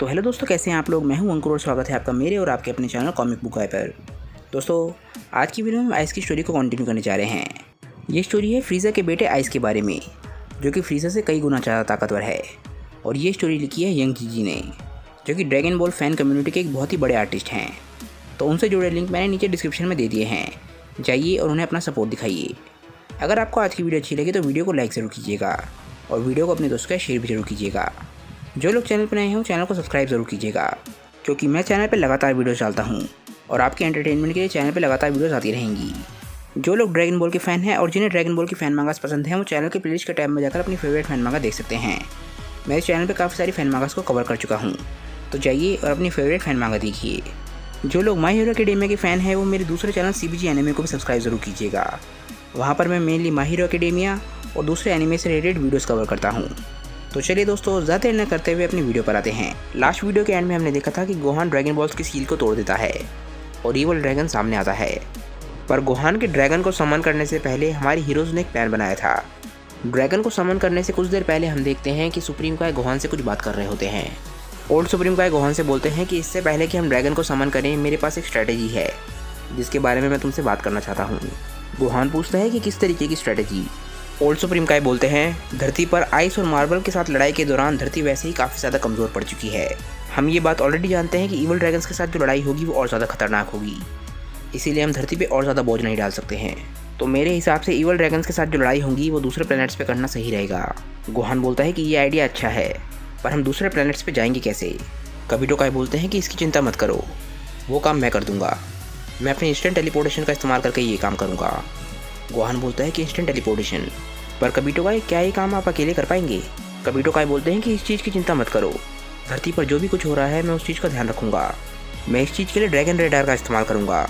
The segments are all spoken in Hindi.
तो हेलो दोस्तों, कैसे हैं आप लोग। मैं हूं अंकुर और स्वागत है आपका मेरे और आपके अपने चैनल कॉमिक बुक गाय पर। दोस्तों, आज की वीडियो में हम आइस की स्टोरी को कंटिन्यू करने जा रहे हैं। ये स्टोरी है फ्रीज़र के बेटे आइस के बारे में, जो कि फ्रीज़र से कई गुना ज़्यादा ताकतवर है। और ये स्टोरी लिखी है यंग जीजी ने, जो कि ड्रैगन बॉल फ़ैन कम्युनिटी के एक बहुत ही बड़े आर्टिस्ट हैं। तो उनसे जुड़े लिंक मैंने नीचे डिस्क्रिप्शन में दे दिए हैं, जाइए और उन्हें अपना सपोर्ट दिखाइए। अगर आपको आज की वीडियो अच्छी लगी तो वीडियो को लाइक ज़रूर कीजिएगा और वीडियो को अपने दोस्तों के साथ शेयर भी जरूर कीजिएगा। जो लोग चैनल पर नए हैं वो चैनल को सब्सक्राइब ज़रूर कीजिएगा, क्योंकि मैं चैनल पर लगातार वीडियोस डालता हूं और आपके एंटरटेनमेंट के लिए चैनल पर लगातार वीडियोस आती रहेंगी। जो लोग ड्रैगन बॉल के फ़ैन हैं और जिन्हें ड्रैगन बॉल की फ़ैन मांगास पसंद है, वो चैनल के प्लेलिस्ट के टैब में जाकर अपनी फेवरेट फ़ैन मांगा देख सकते हैं। मैं इस चैनल पर काफ़ी सारी फ़ैन मांगास को कवर कर चुका हूँ, तो जाइए और अपनी फेवरेट फ़ैन मांगा देखिए। जो लोग माई हीरो एकेडेमिया के फ़ैन हैं वो मेरे दूसरे चैनल CBG एनिमे को भी सब्सक्राइब ज़रूर कीजिएगा। वहाँ पर मैं मेनली माई हीरो एकेडेमिया और दूसरे एनिमे से रिलेटेड वीडियोस कवर करता हूँ। तो चलिए दोस्तों, ज़्यादा देर न करते हुए अपनी वीडियो पर आते हैं। लास्ट वीडियो के एंड में हमने देखा था कि गोहान ड्रैगन बॉल्स की सील को तोड़ देता है और ईवल ड्रैगन सामने आता है। पर गोहान के ड्रैगन को समन करने से पहले हमारे हीरोज़ ने एक प्लान बनाया था। ड्रैगन को समन करने से कुछ देर पहले हम देखते हैं कि सुप्रीम काय गोहान से कुछ बात कर रहे होते हैं। ओल्ड सुप्रीम काय गोहान से बोलते हैं कि इससे पहले कि हम ड्रैगन को समन करें, मेरे पास एक स्ट्रैटेजी है जिसके बारे में मैं तुमसे बात करना चाहता हूँ। गोहान पूछता है कि किस तरीके की स्ट्रैटेजी। ओल्ड सुप्रीम काय बोलते हैं, धरती पर आइस और मार्बल के साथ लड़ाई के दौरान धरती वैसे ही काफ़ी ज़्यादा कमज़ोर पड़ चुकी है। हम ये बात ऑलरेडी जानते हैं कि ईवल ड्रैगन्स के साथ जो लड़ाई होगी वो और ज़्यादा खतरनाक होगी, इसीलिए हम धरती पे और ज़्यादा बोझ नहीं डाल सकते हैं। तो मेरे हिसाब से ईवल ड्रैगन्स के साथ जो लड़ाई होगी वो दूसरे प्लैनेट्स पे करना सही रहेगा। गोहान बोलता है कि ये आइडिया अच्छा है, पर हम दूसरे प्लैनेट्स पे जाएंगे कैसे। कबीटो काय बोलते हैं कि इसकी चिंता मत करो, वो काम मैं कर दूंगा। मैं अपने इंस्टेंट टेलीपोर्टेशन का इस्तेमाल करके ये काम करूँगा। गोहान बोलता है कि इंस्टेंट टेलीपोर्टेशन, पर कबीटो काय क्या ये काम आप अकेले कर पाएंगे। कबीटो काय बोलते हैं कि इस चीज़ की चिंता मत करो, धरती पर जो भी कुछ हो रहा है मैं उस चीज़ का ध्यान रखूँगा। मैं इस चीज़ के लिए ड्रैगन रेडार का इस्तेमाल करूँगा।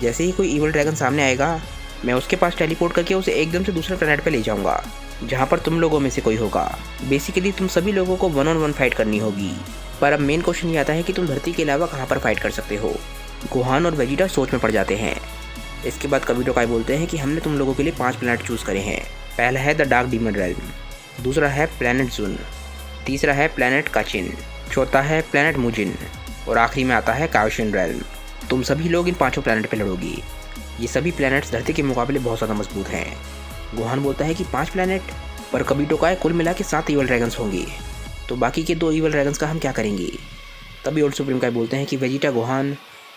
जैसे ही कोई ईवल ड्रैगन सामने आएगा, मैं उसके पास टेलीपोर्ट करके उसे एकदम से दूसरे प्लैनेट पर ले जाऊँगा जहाँ पर तुम लोगों में से कोई होगा। बेसिकली तुम सभी लोगों को 1-on-1 फाइट करनी होगी। पर अब मेन क्वेश्चन ये आता है कि तुम धरती के अलावा कहाँ पर फाइट कर सकते हो। गोहान और वेजिटा सोच में पड़ जाते हैं। इसके बाद कबीटो काय बोलते हैं कि हमने तुम लोगों के लिए 5 प्लैनेट चूज़ करे हैं। पहला है द डार्क डीमन रेल्म, दूसरा है प्लैनेट जुन, तीसरा है प्लैनेट काचिन, चौथा है प्लैनेट मुजिन और आखिरी में आता है काओशियन रेल्म। तुम सभी लोग इन 5 प्लैनेट पे लड़ोगी। ये सभी प्लैनेट्स धरती के मुकाबले बहुत ज़्यादा मजबूत हैं। गोहान बोलता है कि 5 प्लैनेट, पर कबीटो काय कुल मिला के 7 ईवल ड्रैगन्स होंगे, तो बाकी के 2 ईवल ड्रैगन्स का हम क्या करेंगे। तभी ओल्ड सुप्रीम काय बोलते हैं कि वेजिटा गोहान,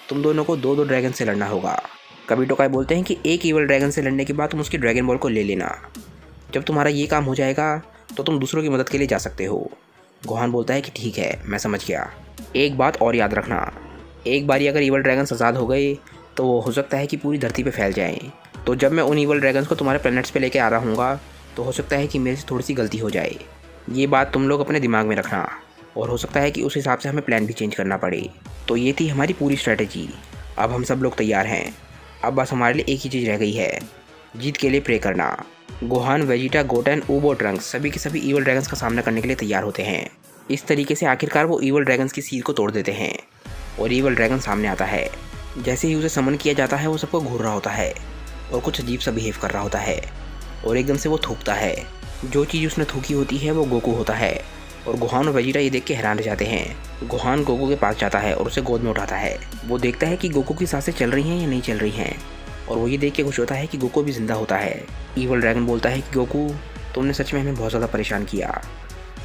तुम दोनों को 2-2 ड्रैगन से लड़ना होगा। कबीटो काय बोलते हैं कि एक ईवल ड्रैगन से लड़ने के बाद तुम उसकी ड्रैगन बॉल को ले लेना। जब तुम्हारा ये काम हो जाएगा तो तुम दूसरों की मदद के लिए जा सकते हो। गोहान बोलता है कि ठीक है, मैं समझ गया। एक बात और याद रखना, एक बारी अगर ईवल ड्रैगन्स आज़ाद हो गए तो वो हो सकता है कि पूरी धरती पे फैल जाएं। तो जब मैं उन ईवल ड्रैगन्स को तुम्हारे प्लैनेट्स पे लेके आ रहा हूँगा तो हो सकता है कि मेरे से थोड़ी सी गलती हो जाए। ये बात तुम लोग अपने दिमाग में रखना, और हो सकता है कि उस हिसाब से हमें प्लान भी चेंज करना पड़े। तो ये थी हमारी पूरी स्ट्रैटेजी। अब हम सब लोग तैयार हैं। अब बस हमारे लिए एक ही चीज़ रह गई है, जीत के लिए प्रे करना। गोहान, वेजिटा, गोटेन, ऊबो, ट्रंक्स सभी के सभी ईवल ड्रैगन्स का सामना करने के लिए तैयार होते हैं। इस तरीके से आखिरकार वो ईवल ड्रैगन्स की सील को तोड़ देते हैं और ईवल ड्रैगन सामने आता है। जैसे ही उसे समन किया जाता है वो सबको घूर रहा होता है और कुछ अजीब सा बिहेव कर रहा होता है और एकदम से वो थूकता है। जो चीज़ उसने थूकी होती है वो गोकू होता है और गोहान और वेजिटा ये देख के हैरान रह जाते हैं। गोहान गोकू के पास जाता है और उसे गोद में उठाता है। वो देखता है कि गोकू की सांसें चल रही हैं या नहीं चल रही हैं, और वो ये देख के खुश होता है कि गोकू भी जिंदा होता है। ईवल ड्रैगन बोलता है कि गोकू, तुमने सच में हमें बहुत ज़्यादा परेशान किया,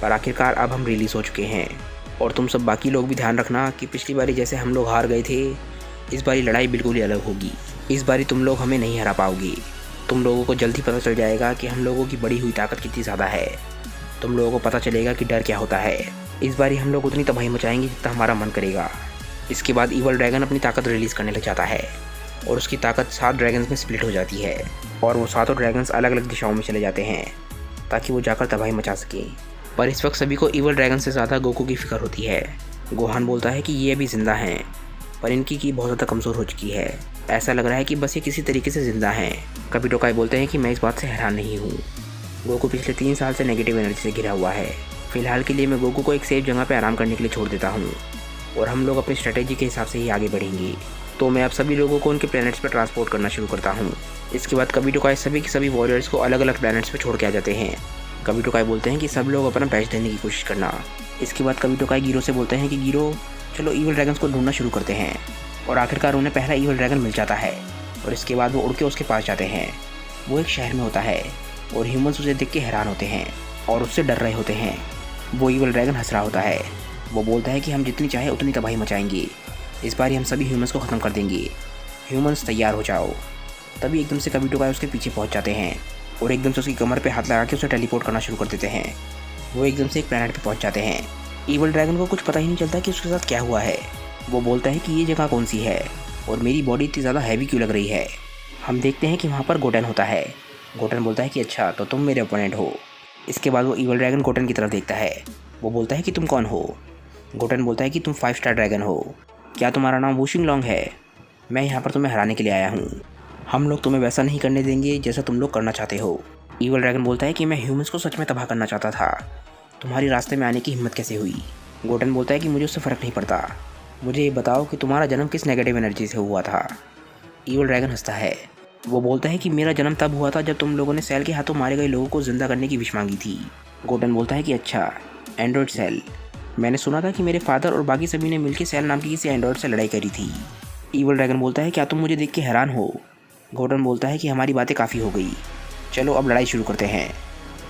पर आखिरकार अब हम रिलीज हो चुके हैं। और तुम सब बाकी लोग भी ध्यान रखना कि पिछली बारी जैसे हम लोग हार गए थे, इस बारी लड़ाई बिल्कुल ही अलग होगी। इस बारी तुम लोग हमें नहीं हरा पाओगे। तुम लोगों को जल्दी पता चल जाएगा कि हम लोगों की बढ़ी हुई ताकत कितनी ज़्यादा है। तुम लोगों को पता चलेगा कि डर क्या होता है। इस बारी हम लोग उतनी तबाही मचाएंगे जितना हमारा मन करेगा। इसके बाद ईवल ड्रैगन अपनी ताकत रिलीज़ करने लग जाता है और उसकी ताकत 7 ड्रैगन्स में स्प्लिट हो जाती है और वो 7 ड्रैगन्स अलग अलग दिशाओं में चले जाते हैं ताकि वो जाकर तबाही मचा सकें। पर इस वक्त सभी को ईवल ड्रैगन से ज़्यादा गोकू की फिक्र होती है। गोहान बोलता है कि ये अभी ज़िंदा हैं, पर इनकी की बहुत ज़्यादा कमज़ोर हो चुकी है। ऐसा लग रहा है कि बस ये किसी तरीके से ज़िंदा हैं। कबीटो काय बोलते हैं कि मैं इस बात से हैरान नहीं हूँ। गोकू पिछले 3 साल से नेगेटिव एनर्जी से घिरा हुआ है। फिलहाल के लिए मैं गोकू को एक सेफ जगह पर आराम करने के लिए छोड़ देता हूँ और हम लोग अपनी स्ट्रेटेजी के हिसाब से ही आगे बढ़ेंगे। तो मैं अब सभी लोगों को उनके प्लैनेट्स पर ट्रांसपोर्ट करना शुरू करता हूँ। इसके बाद कबीटो काय सभी के सभी वॉरियर्स को अलग अलग प्लैनेट्स पर छोड़ के आ जाते हैं कबीटो काई बोलते हैं कि सब लोग अपना बेस्ट देने की कोशिश करना। इसके बाद कबीटो काई गिरो से बोलते हैं कि गिरो चलो ईवल ड्रैगन्स को ढूंढना शुरू करते हैं। और आखिरकार उन्हें पहला ईवल ड्रैगन मिल जाता है और इसके बाद वो उड़ के उसके पास जाते हैं। वो एक शहर में होता है और ह्यूमंस उसे देख के हैरान होते हैं और उससे डर रहे होते हैं। वो ईवल ड्रैगन हंस रहा होता है। वो बोलता है कि हम जितनी चाहे उतनी तबाही मचाएंगे, इस बार हम सभी ह्यूमंस को ख़त्म कर देंगे, ह्यूमंस तैयार हो जाओ। तभी एकदम से कबीटो काई उसके पीछे पहुंच जाते हैं और एकदम से उसकी कमर पे हाथ लगा के उसे टेलीपोर्ट करना शुरू कर देते हैं। वो एकदम से एक प्लैनेट पे पहुंच जाते हैं। ईवल ड्रैगन को कुछ पता ही नहीं चलता कि उसके साथ क्या हुआ है। वो बोलता है कि ये जगह कौन सी है और मेरी बॉडी इतनी ज़्यादा हैवी क्यों लग रही है। हम देखते हैं कि वहाँ पर गोटेन होता है। गोटेन बोलता है कि अच्छा तो तुम मेरे ओपोनेंट हो। इसके बाद वो ईवल ड्रैगन गोटेन की तरफ देखता है। वो बोलता है कि तुम कौन हो। गोटेन बोलता है कि तुम 5 स्टार ड्रैगन हो। क्या तुम्हारा नाम वुशिंग लॉन्ग है? मैं यहाँ पर तुम्हें हराने के लिए आया हूँ। हम लोग तुम्हें वैसा नहीं करने देंगे जैसा तुम लोग करना चाहते हो। ईवल ड्रैगन बोलता है कि मैं ह्यूमंस को सच में तबाह करना चाहता था, तुम्हारी रास्ते में आने की हिम्मत कैसे हुई? गोटेन बोलता है कि मुझे उससे फ़र्क नहीं पड़ता, मुझे ये बताओ कि तुम्हारा जन्म किस नेगेटिव एनर्जी से हुआ था। ईवल ड्रैगन हंसता है। वो बोलता है कि मेरा जन्म तब हुआ था जब तुम लोगों ने सेल के हाथों मारे गए लोगों को जिंदा करने की विश मांगी थी। गोटेन बोलता है कि अच्छा, एंड्रॉयड सेल। मैंने सुना था कि मेरे फादर और बाकी सभी ने मिलकर सेल नाम की किसी एंड्रॉयड से लड़ाई करी थी। ईवल ड्रैगन बोलता है क्या तुम मुझे देख के हैरान हो? गोटेन बोलता है कि हमारी बातें काफ़ी हो गई, चलो अब लड़ाई शुरू करते हैं।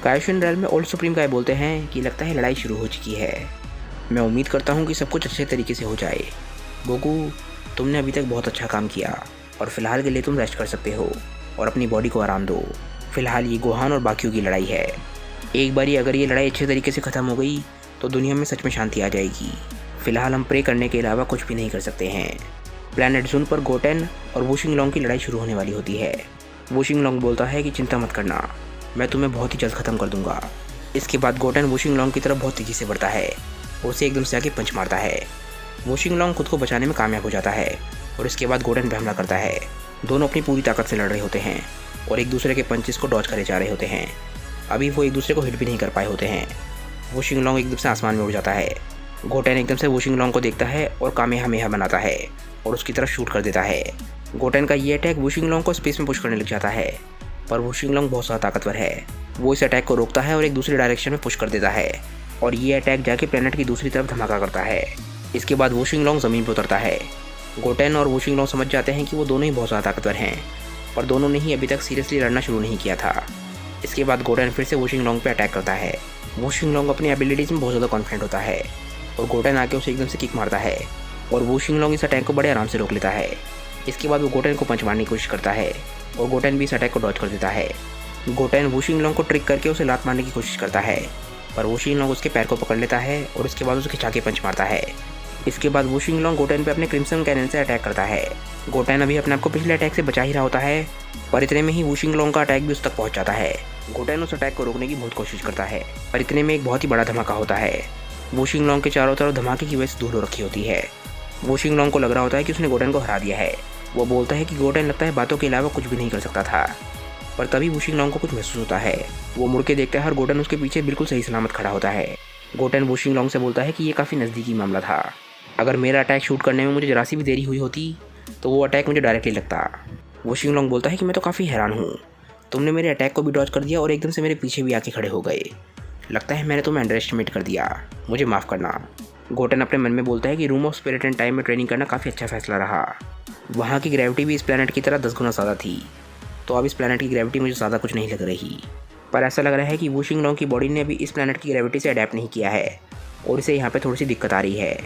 कायोशियन रेल में ओल्ड सुप्रीम काय बोलते हैं कि लगता है लड़ाई शुरू हो चुकी है। मैं उम्मीद करता हूँ कि सब कुछ अच्छे तरीके से हो जाए। गोकू, तुमने अभी तक बहुत अच्छा काम किया और फिलहाल के लिए तुम रेस्ट कर सकते हो और अपनी बॉडी को आराम दो। फिलहाल ये गोहान और बाकियों की लड़ाई है। एक बारी अगर ये लड़ाई अच्छे तरीके से ख़त्म हो गई तो दुनिया में सच में शांति आ जाएगी। फिलहाल हम प्रे करने के अलावा कुछ भी नहीं कर सकते हैं। प्लैनेट जून पर गोटेन और वुशिंग लॉन्ग की लड़ाई शुरू होने वाली होती है। वुशिंग लॉन्ग बोलता है कि चिंता मत करना, मैं तुम्हें बहुत ही जल्द ख़त्म कर दूंगा। इसके बाद गोटेन वुशिंग लॉन्ग की तरफ बहुत तेज़ी से बढ़ता है और उसे एकदम से आके पंच मारता है। वुशिंग लॉन्ग खुद को बचाने में कामयाब हो जाता है और इसके बाद गोटेन पे हमला करता है। दोनों अपनी पूरी ताकत से लड़ रहे होते हैं और एक दूसरे के पंचेस को डॉज करे जा रहे होते हैं। अभी वो एक दूसरे को हिट भी नहीं कर पाए होते हैं। वुशिंग लॉन्ग एकदम से आसमान में उड़ जाता है। गोटेन एकदम से वुशिंग लॉन्ग को देखता है और कामेहामेहा बनाता है और उसकी तरफ शूट कर देता है। गोटेन का ये अटैक वुशिंग लॉन्ग को स्पेस में पुश करने लग जाता है, पर वुशिंग लॉन्ग बहुत ज़्यादा ताकतवर है। वो इस अटैक को रोकता है और एक दूसरी डायरेक्शन में पुश कर देता है और ये अटैक जाके प्लेनेट की दूसरी तरफ धमाका करता है। इसके बाद वुशिंग लॉन्ग ज़मीन पर उतरता है। गोटेन और वुशिंग लॉन्ग समझ जाते हैं कि वो दोनों ही बहुत ज़्यादा ताकतवर हैं, पर दोनों ने ही अभी तक सीरियसली लड़ना शुरू नहीं किया था। इसके बाद गोटेन फिर से वुशिंग लॉन्ग पे अटैक करता है। वुशिंग लॉन्ग अपनी एबिलिटीज़ में बहुत ज़्यादा कॉन्फिडेंट होता है और गोटेन आके उसे एकदम से किक मारता है और वुशिंग लॉन्ग इस अटैक को बड़े आराम से रोक लेता है। इसके बाद वो गोटेन को पंच मारने की कोशिश करता है और गोटेन भी इस अटैक को डॉज कर देता है। गोटेन वुशिंग लॉन्ग को ट्रिक करके उसे लात मारने की कोशिश करता है, पर वुशिंग लॉन्ग उसके पैर को पकड़ लेता है और उसके बाद उसे खिंचा के पंच मारता है। इसके बाद वुशिंग लॉन्ग गोटेन पे अपने क्रिम्सन कैनन से अटैक करता है। गोटेन अभी अपने आप को पिछले अटैक से बचा ही रहा होता है, पर इतने में ही वुशिंग लॉन्ग का अटैक भी उस तक पहुंच जाता है। गोटेन उस अटैक को रोकने की बहुत कोशिश करता है, पर इतने में एक बहुत ही बड़ा धमाका होता है। वुशिंग लॉन्ग के चारों तरफ धमाके की वजह से धूल हो रखी होती है। वुशिंग लॉन्ग को लग रहा होता है कि उसने गोटेन को हरा दिया है। वो बोलता है कि गोटेन लगता है बातों के अलावा कुछ भी नहीं कर सकता था, पर तभी वुशिंग लॉन्ग को कुछ महसूस होता है। वो मुड़ के देखता है और गोटेन उसके पीछे बिल्कुल सही सलामत खड़ा होता है। गोटेन वुशिंग लॉन्ग से बोलता है कि ये काफ़ी नज़दीकी मामला था, अगर मेरा अटैक शूट करने में मुझे जरा सी भी देरी हुई होती तो वो अटैक मुझे डायरेक्टली लगता। वुशिंग लॉन्ग बोलता है कि मैं तो काफ़ी हैरान हूँ, तुमने मेरे अटैक को भी डॉज कर दिया और एकदम से मेरे पीछे भी आके खड़े हो गए। लगता है मैंने तुम्हें अंडर एस्टिमेट कर दिया, मुझे माफ़ करना। गोटेन अपने मन में बोलता है कि room of spirit and time में ट्रेनिंग करना काफ़ी अच्छा फैसला रहा। वहाँ की ग्रेविटी भी इस प्लैनेट की तरह 10 गुना ज़्यादा थी, तो अब इस प्लैनेट की ग्रेविटी मुझे ज़्यादा कुछ नहीं लग रही। पर ऐसा लग रहा है कि वुशिंग लॉन्ग की बॉडी ने अभी इस प्लैनेट की ग्रेविटी से अडेप्ट नहीं किया है और इसे यहाँ पे थोड़ी सी दिक्कत आ रही है।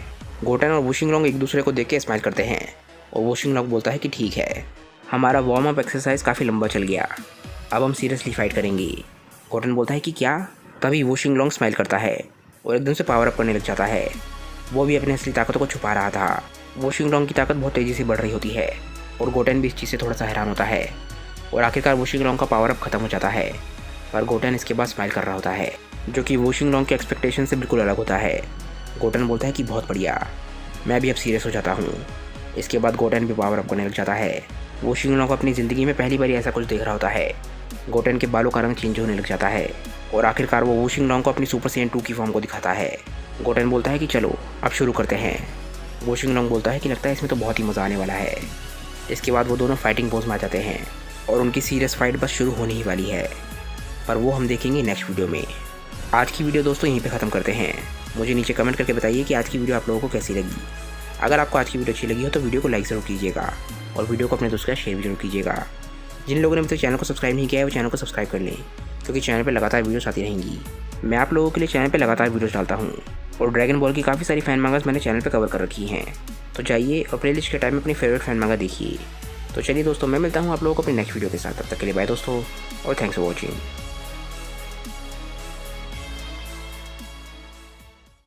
गोटेन और वुशिंग लॉन्ग एक दूसरे को देख के स्माइल करते हैं और वुशिंग लॉन्ग बोलता है कि ठीक है, हमारा वार्म अप एक्सरसाइज काफ़ी लंबा चल गया, अब हम सीरियसली फाइट करेंगे। गोटेन बोलता है कि क्या? तभी वुशिंग लॉन्ग स्माइल करता है और एकदम से पावर अप करने लग जाता है। वो भी अपनी असली ताकतों को छुपा रहा था। वुशिंग लॉन्ग की ताकत बहुत तेज़ी से बढ़ रही होती है और गोटेन भी इस चीज़ से थोड़ा सा हैरान होता है और आखिरकार वुशिंग लॉन्ग का पावर अप खत्म हो जाता है। पर गोटेन इसके बाद स्माइल कर रहा होता है, जो कि वुशिंग लॉन्ग के एक्सपेक्टेशन से बिल्कुल अलग होता है। गोटेन बोलता है कि बहुत बढ़िया, मैं भी अब सीरियस हो जाता हूँ। इसके बाद गोटेन भी पावर अप करने लग जाता है। वुशिंग लॉन्ग अपनी ज़िंदगी में पहली बार ऐसा कुछ देख रहा होता है। गोटेन के बालों का रंग चेंज होने लग जाता है और आखिरकार वो वुशिंग लॉन्ग को अपनी सुपर सैयन 2 की फॉर्म को दिखाता है। गोटेन बोलता है कि चलो अब शुरू करते हैं। वुशिंग लॉन्ग बोलता है कि लगता है इसमें तो बहुत ही मज़ा आने वाला है। इसके बाद वो दोनों फाइटिंग पोज में आ जाते हैं और उनकी सीरियस फाइट बस शुरू होने ही वाली है। पर वो हम देखेंगे नेक्स्ट वीडियो में। आज की वीडियो दोस्तों यहीं पे ख़त्म करते हैं। मुझे नीचे कमेंट करके बताइए कि आज की वीडियो आप लोगों को कैसी लगी। अगर आपको आज की वीडियो अच्छी लगी हो तो वीडियो को लाइक ज़रूर कीजिएगा और वीडियो को अपने दोस्तों के साथ शेयर भी जरूर कीजिएगा। जिन लोगों ने अभी तक चैनल को सब्सक्राइब नहीं किया है वो चैनल को सब्सक्राइब कर लें, क्योंकि चैनल पर लगातार वीडियोस आती रहेंगी। मैं आप लोगों के लिए चैनल पर लगातार वीडियोस डालता हूँ और ड्रैगन बॉल की काफ़ी सारी फैन मांगास मैंने चैनल पर कवर कर रखी हैं। तो जाइए और प्लेलिस्ट के टाइम में अपनी फेवरेट फैन मांगा देखिए। तो चलिए दोस्तों, मैं मिलता हूँ आप लोगों को अपनी नेक्स्ट वीडियो के साथ। तब तक के लिए बाय दोस्तों और थैंक्स फॉर वॉचिंग।